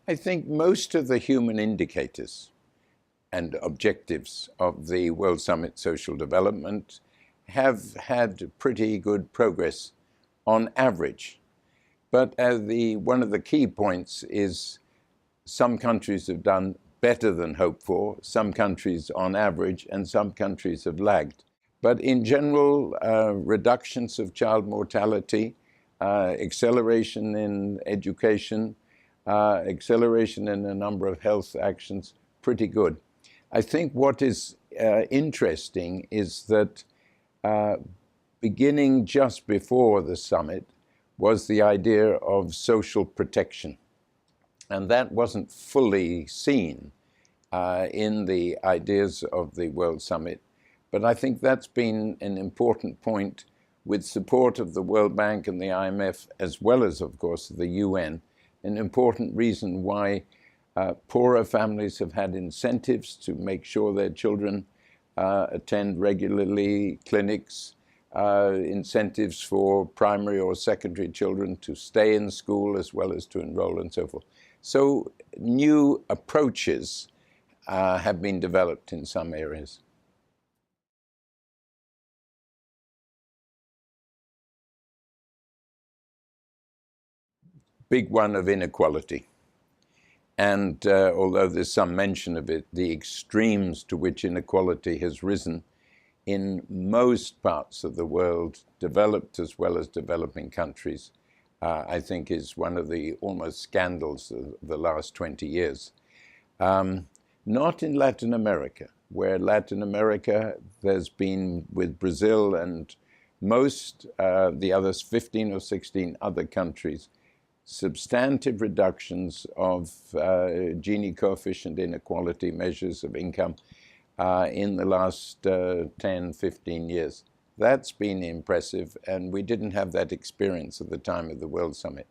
I think most of the human indicators and objectives of the World Summit Social Development have had pretty good progress on average. But one of the key points is some countries have done better than hoped for, some countries on average, and some countries have lagged. But in general, reductions of child mortality, acceleration in education, acceleration in a number of health actions, pretty good. I think what is interesting is that beginning just before the summit was the idea of social protection. And that wasn't fully seen in the ideas of the World Summit. But I think that's been an important point with support of the World Bank and the IMF, as well as, of course, the UN, an important reason why poorer families have had incentives to make sure their children attend regularly clinics, incentives for primary or secondary children to stay in school as well as to enroll and so forth. So new approaches have been developed in some areas. Big one of inequality. And although there's some mention of it, the extremes to which inequality has risen in most parts of the world, developed as well as developing countries, I think is one of the almost scandals of the last 20 years. Not in Latin America, where Latin America, there's been with Brazil and most the others, 15 or 16 other countries, substantive reductions of Gini coefficient inequality measures of income in the last 10, 15 years. That's been impressive, and we didn't have that experience at the time of the World Summit.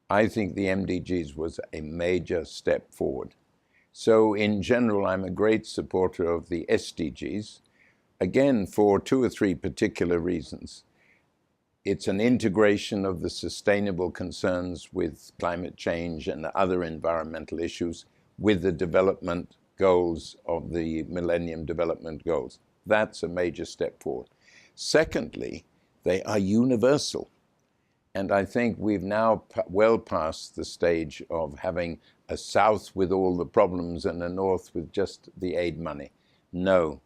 I think the MDGs was a major step forward. So in general, I'm a great supporter of the SDGs, again, for 2 or 3 particular reasons. It's an integration of the sustainable concerns with climate change and other environmental issues with the development goals of the Millennium Development Goals. That's a major step forward. Secondly, they are universal. And I think we've now well past the stage of having a South with all the problems and a North with just the aid money. No,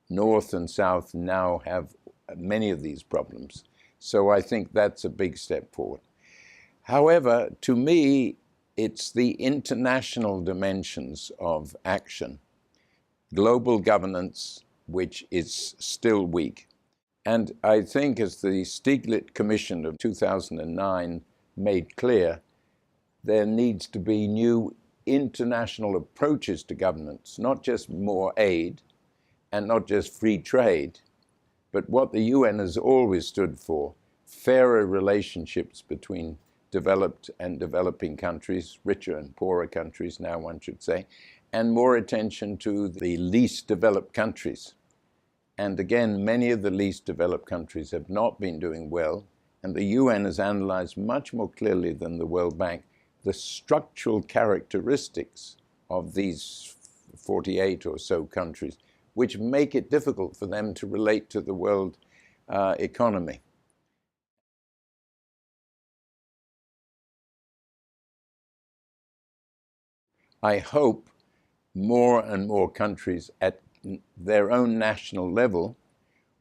North and South now have many of these problems. So I think that's a big step forward. However, to me, it's the international dimensions of action, global governance, which is still weak. And I think, as the Stiglitz Commission of 2009 made clear, there needs to be new international approaches to governance, not just more aid and not just free trade, but what the UN has always stood for, fairer relationships between developed and developing countries, richer and poorer countries now, one should say, and more attention to the least developed countries. And again, many of the least developed countries have not been doing well, and the UN has analyzed much more clearly than the World Bank the structural characteristics of these 48 or so countries, which make it difficult for them to relate to the world economy. I hope more and more countries at their own national level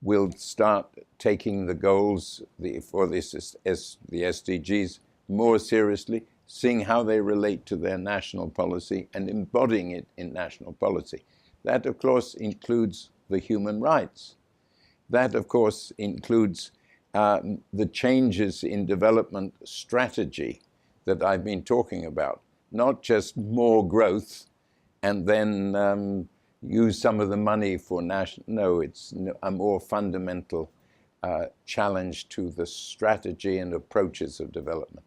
will start taking the goals for the SDGs more seriously, seeing how they relate to their national policy and embodying it in national policy. That, of course, includes the human rights. That, of course, includes the changes in development strategy that I've been talking about, not just more growth and then use some of the money for national. No, it's a more fundamental challenge to the strategy and approaches of development.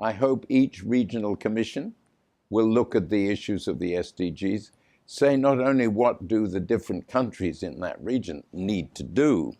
I hope each regional commission will look at the issues of the SDGs, say not only what do the different countries in that region need to do,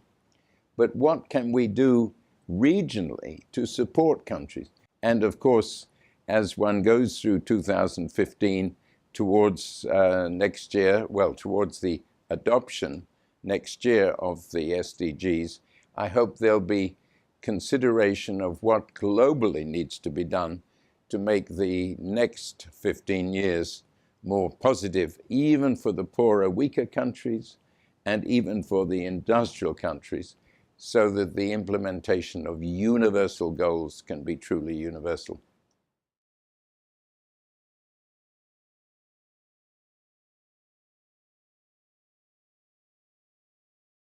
but what can we do regionally to support countries. And of course, as one goes through 2015 towards next year, well, towards the adoption next year of the SDGs, I hope there'll be consideration of what globally needs to be done to make the next 15 years more positive, even for the poorer, weaker countries, and even for the industrial countries, so that the implementation of universal goals can be truly universal.